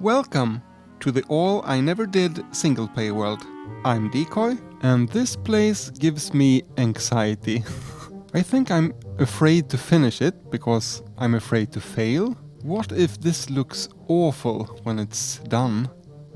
Welcome to the All I Never Did single-player world. I'm DiiKoj, and this place gives me anxiety. I think I'm afraid to finish it because I'm afraid to fail. What if this looks awful when it's done?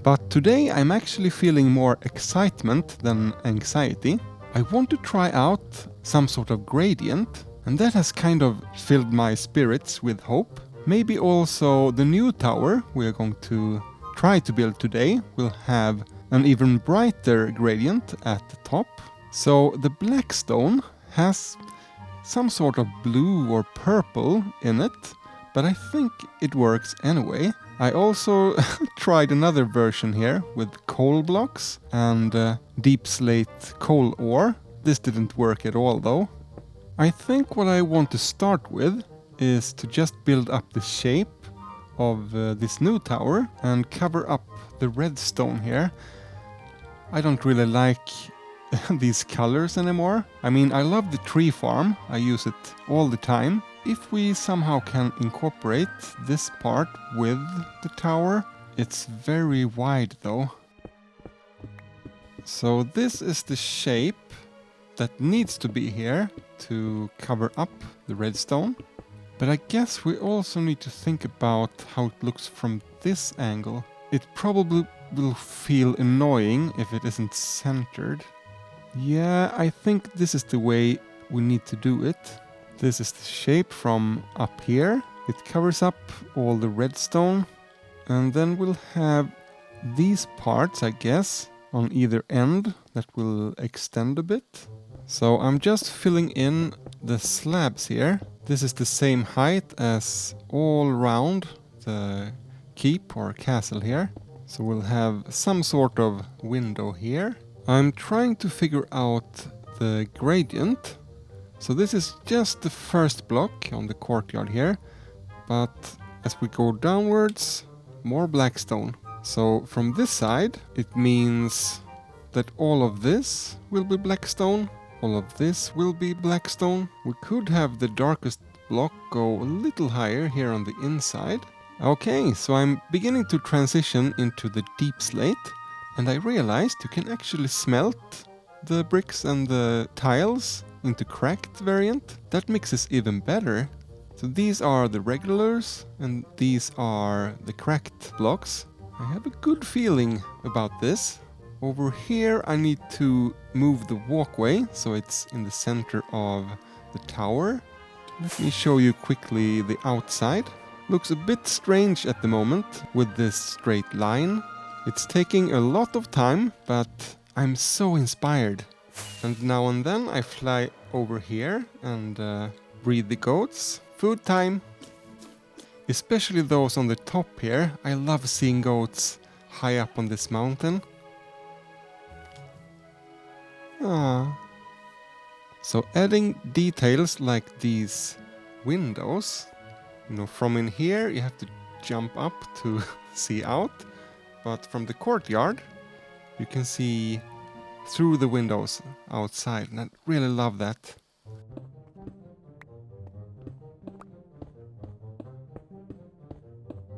But today I'm actually feeling more excitement than anxiety. I want to try out some sort of gradient, and that has kind of filled my spirits with hope. Maybe also the new tower we are going to try to build today will have an even brighter gradient at the top. So the blackstone has some sort of blue or purple in it, but I think it works anyway. I also tried another version here with coal blocks and deep slate coal ore. This didn't work at all though. I think what I want to start with is to just build up the shape of this new tower and cover up the redstone here. I don't really like these colors anymore. I mean, I love the tree farm, I use it all the time. If we somehow can incorporate this part with the tower, it's very wide though. So this is the shape that needs to be here to cover up the redstone. But I guess we also need to think about how it looks from this angle. It probably will feel annoying if it isn't centered. Yeah, I think this is the way we need to do it. This is the shape from up here. It covers up all the redstone. And then we'll have these parts, I guess, on either end that will extend a bit. So I'm just filling in the slabs here. This is the same height as all around the keep or castle here. So we'll have some sort of window here. I'm trying to figure out the gradient. So this is just the first block on the courtyard here. But as we go downwards, more blackstone. So from this side, it means that all of this will be blackstone. All of this will be blackstone. We could have the darkest block go a little higher here on the inside. Okay, so I'm beginning to transition into the deep slate, and I realized you can actually smelt the bricks and the tiles into cracked variant. That makes this even better. So these are the regulars, and these are the cracked blocks. I have a good feeling about this. Over here I need to move the walkway so it's in the center of the tower. Let me show you quickly the outside. Looks a bit strange at the moment with this straight line. It's taking a lot of time, but I'm so inspired. And now and then I fly over here and breed the goats. Food time! Especially those on the top here. I love seeing goats high up on this mountain. So adding details like these windows, from in here you have to jump up to see out, but from the courtyard you can see through the windows outside, and I really love that.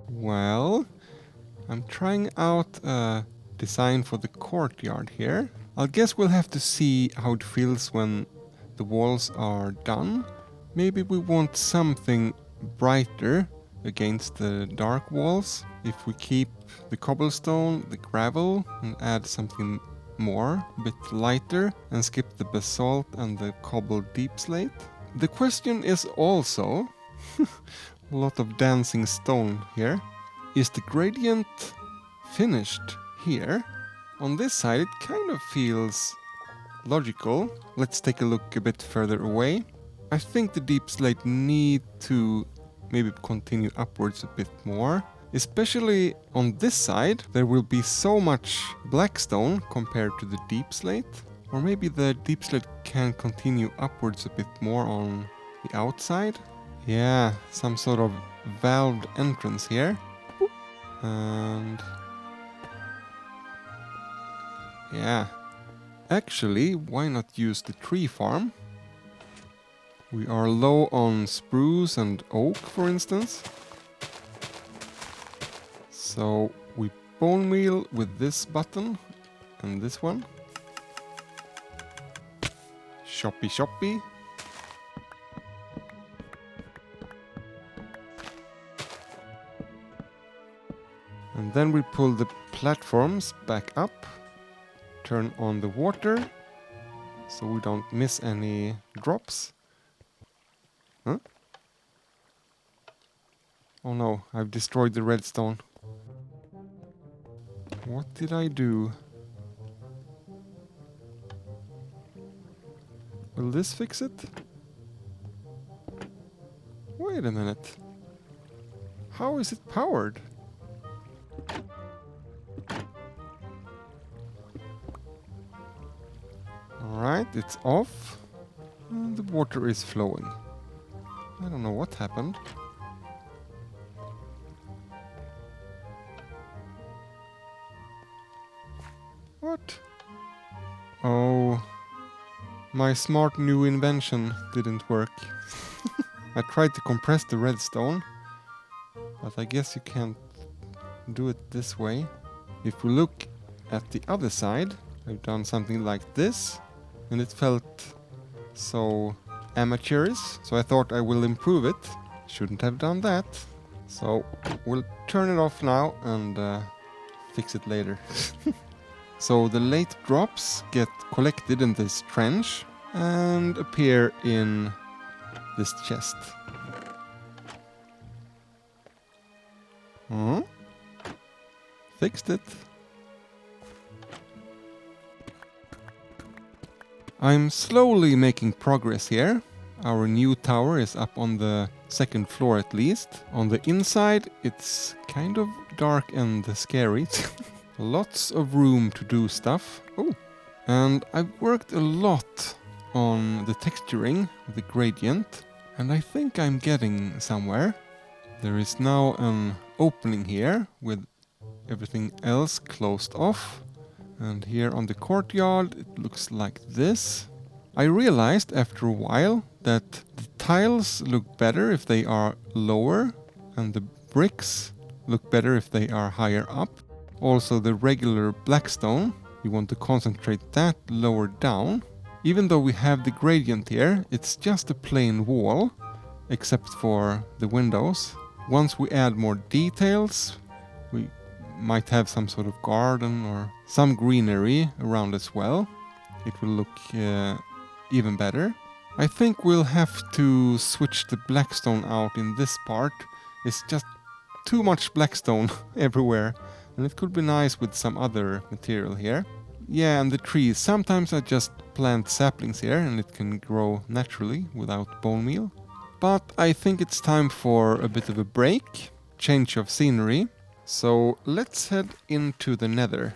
Well, I'm trying out a design for the courtyard here. I guess we'll have to see how it feels when the walls are done. Maybe we want something brighter against the dark walls. If we keep the cobblestone, the gravel, and add something more, a bit lighter, and skip the basalt and the cobbled deep slate. The question is also, a lot of dancing stone here, is the gradient finished here? On this side it kind of feels logical. Let's take a look a bit further away. I think the deep slate need to maybe continue upwards a bit more. Especially on this side, there will be so much blackstone compared to the deep slate. Or maybe the deep slate can continue upwards a bit more on the outside. Yeah, some sort of valved entrance here. And yeah, actually, why not use the tree farm? We are low on spruce and oak, for instance. So we bone meal with this button and this one. Choppy choppy. And then we pull the platforms back up, turn on the water, so we don't miss any drops. Huh? Oh no, I've destroyed the redstone. What did I do? Will this fix it? Wait a minute. How is it powered? Alright, it's off. And the water is flowing. I don't know what happened. What? Oh, my smart new invention didn't work. I tried to compress the redstone, but I guess you can't do it this way. If we look at the other side, I've done something like this, and it felt so amateurish, so I thought I will improve it. Shouldn't have done that. So we'll turn it off now and fix it later. So the late drops get collected in this trench and appear in this chest. Fixed it. I'm slowly making progress here. Our new tower is up on the second floor at least. On the inside it's kind of dark and scary. Lots of room to do stuff. Oh, and I've worked a lot on the texturing, the gradient, and I think I'm getting somewhere. There is now an opening here with everything else closed off. And here on the courtyard it looks like this. I realized after a while that the tiles look better if they are lower and the bricks look better if they are higher up. Also the regular blackstone, you want to concentrate that lower down. Even though we have the gradient here, it's just a plain wall, except for the windows. Once we add more details, we might have some sort of garden or some greenery around as well. It will look even better. I think we'll have to switch the blackstone out in this part. It's just too much blackstone everywhere. And it could be nice with some other material here. Yeah, and the trees. Sometimes I just plant saplings here and it can grow naturally without bone meal. But I think it's time for a bit of a break, change of scenery. So let's head into the Nether.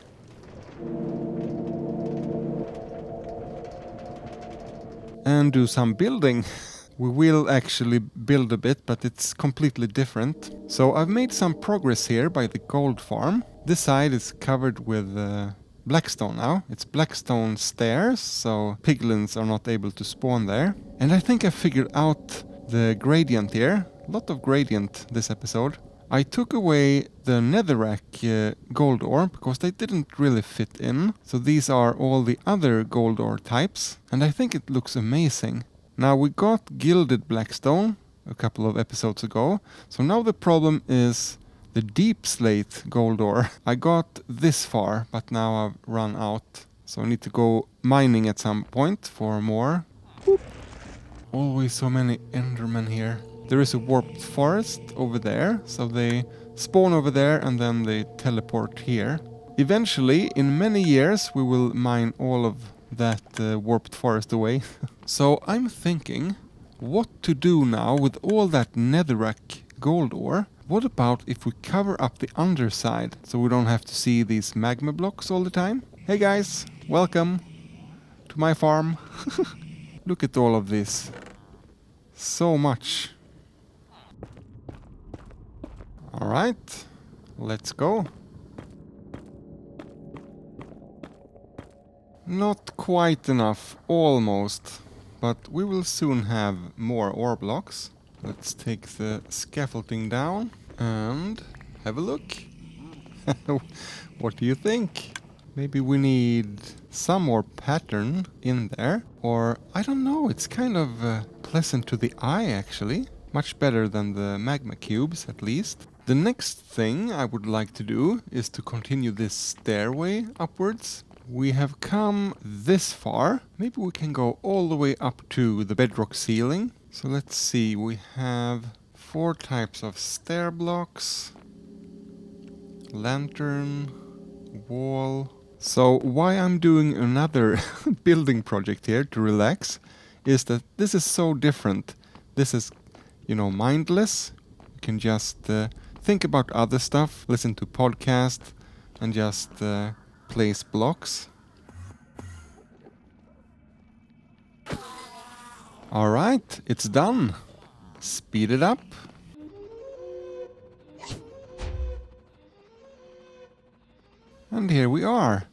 And do some building. We will actually build a bit, but it's completely different. So I've made some progress here by the gold farm. This side is covered with blackstone now. It's blackstone stairs, so piglins are not able to spawn there. And I think I figured out the gradient here. A lot of gradient this episode. I took away the netherrack gold ore because they didn't really fit in. So these are all the other gold ore types. And I think it looks amazing. Now we got gilded blackstone a couple of episodes ago. So now the problem is the deepslate gold ore. I got this far, but now I've run out. So I need to go mining at some point for more. Boop. Always so many endermen here. There is a warped forest over there, so they spawn over there and then they teleport here. Eventually, in many years, we will mine all of that warped forest away. So I'm thinking, what to do now with all that netherrack gold ore? What about if we cover up the underside so we don't have to see these magma blocks all the time? Hey guys, welcome to my farm. Look at all of this. So much. Alright, let's go. Not quite enough, almost, but we will soon have more ore blocks. Let's take the scaffolding down and have a look. What do you think? Maybe we need some more pattern in there, or I don't know, it's kind of pleasant to the eye actually. Much better than the magma cubes at least. The next thing I would like to do is to continue this stairway upwards. We have come this far. Maybe we can go all the way up to the bedrock ceiling. So let's see, we have 4 types of stair blocks, lantern, wall. So why I'm doing another building project here to relax is that this is so different. This is, mindless. You can just think about other stuff, listen to podcasts, and just place blocks. Alright, it's done. Speed it up. And here we are.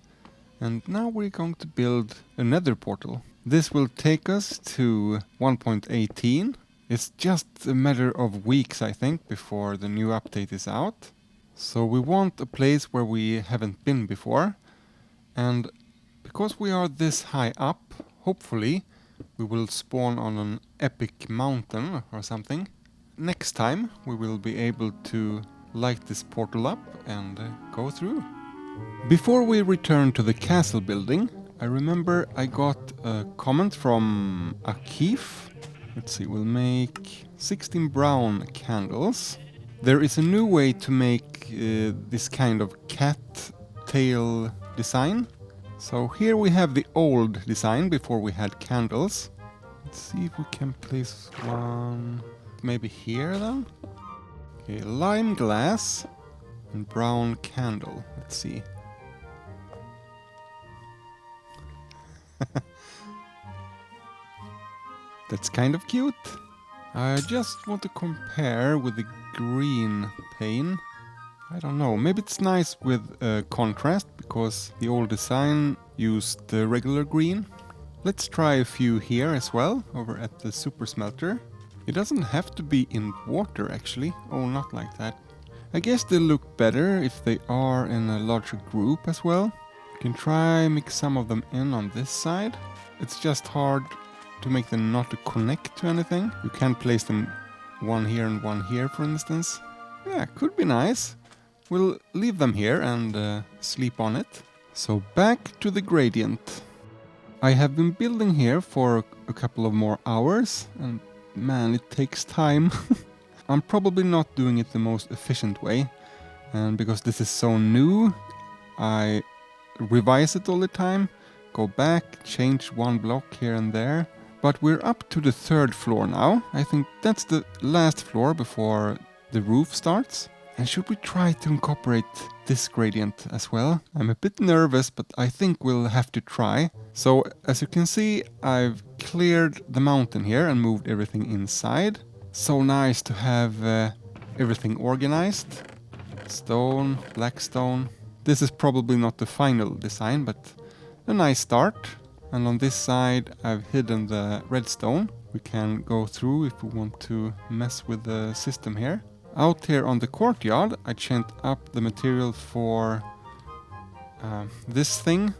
And now we're going to build another portal. This will take us to 1.18. It's just a matter of weeks, I think, before the new update is out. So we want a place where we haven't been before. And because we are this high up, hopefully we will spawn on an epic mountain or something. Next time we will be able to light this portal up and go through. Before we return to the castle building, I remember I got a comment from Akif. Let's see, we'll make 16 brown candles. There is a new way to make this kind of cat tail design. So here we have the old design before we had candles. Let's see if we can place one maybe here then. Okay, lime glass and brown candle. Let's see. That's kind of cute. I just want to compare with the green pane. I don't know, maybe it's nice with contrast because the old design used the regular green. Let's try a few here as well, over at the super smelter. It doesn't have to be in water actually. Oh, not like that. I guess they look better if they are in a larger group as well. You can try mix some of them in on this side. It's just hard to make them not to connect to anything. You can't place them one here and one here, for instance. Yeah, could be nice. We'll leave them here and sleep on it. So back to the gradient. I have been building here for a couple of more hours, and man, it takes time. I'm probably not doing it the most efficient way, and because this is so new, I revise it all the time, go back, change one block here and there. But we're up to the 3rd floor now. I think that's the last floor before the roof starts. And should we try to incorporate this gradient as well? I'm a bit nervous, but I think we'll have to try. So as you can see, I've cleared the mountain here and moved everything inside. So nice to have everything organized. Stone, blackstone. This is probably not the final design, but a nice start. And on this side I've hidden the redstone. We can go through if we want to mess with the system here. Out here on the courtyard I changed up the material for this thing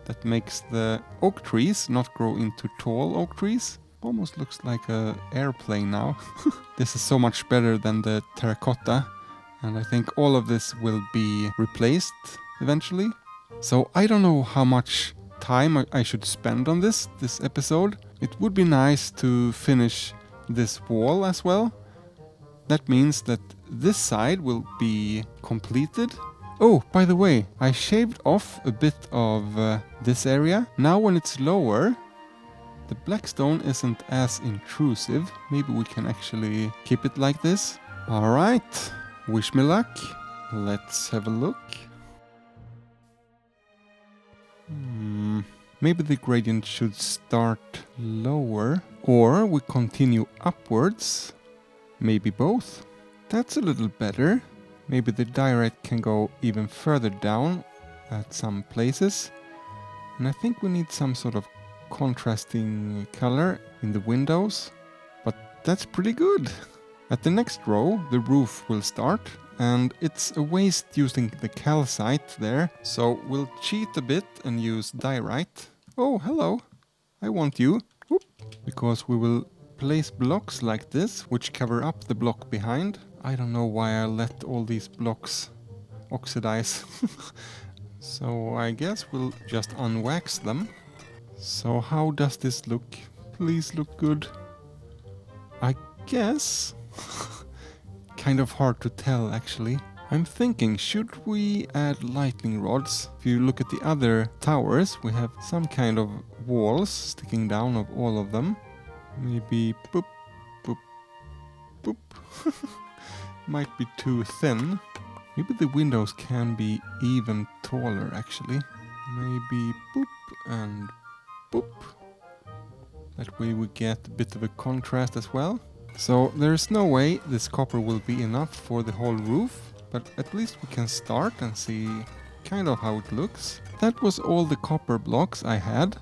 that makes the oak trees not grow into tall oak trees. Almost looks like an airplane now. This is so much better than the terracotta, and I think all of this will be replaced eventually. So I don't know how much time I should spend on this episode. It would be nice to finish this wall as well. That means that this side will be completed. Oh, by the way, I shaved off a bit of this area. Now when it's lower, the blackstone isn't as intrusive. Maybe we can actually keep it like this. Alright, wish me luck. Let's have a look. Maybe the gradient should start lower, or we continue upwards. Maybe both. That's a little better. Maybe the direct can go even further down at some places. And I think we need some sort of contrasting color in the windows. But that's pretty good. At the next row, the roof will start. and it's a waste using the calcite there, so we'll cheat a bit and use diorite. Oh, hello! I want you. Whoop. Because we will place blocks like this, which cover up the block behind. I don't know why I let all these blocks oxidize. So I guess we'll just unwax them. So how does this look? Please look good. I guess... kind of hard to tell actually. I'm thinking, should we add lightning rods? If you look at the other towers, we have some kind of walls sticking down of all of them. Maybe boop, boop, boop. Might be too thin. Maybe the windows can be even taller actually. Maybe boop and boop. That way we get a bit of a contrast as well. So there's no way this copper will be enough for the whole roof, but at least we can start and see kind of how it looks. That was all the copper blocks I had,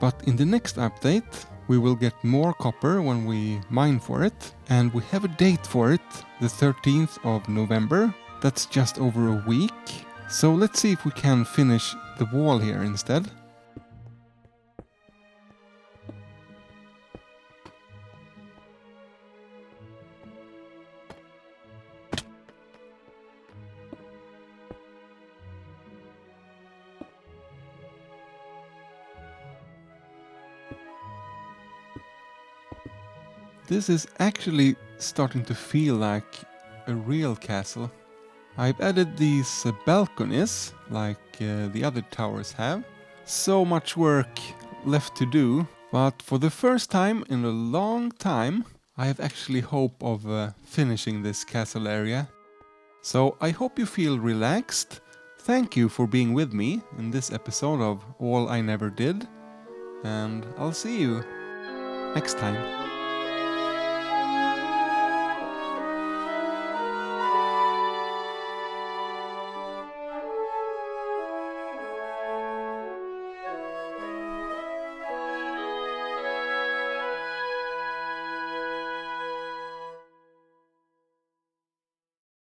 but in the next update we will get more copper when we mine for it, and we have a date for it, the 13th of November. That's just over a week. So let's see if we can finish the wall here instead. This is actually starting to feel like a real castle. I've added these balconies, like the other towers have. So much work left to do, but for the first time in a long time, I have actually hope of finishing this castle area. So I hope you feel relaxed. Thank you for being with me in this episode of All I Never Did, and I'll see you next time.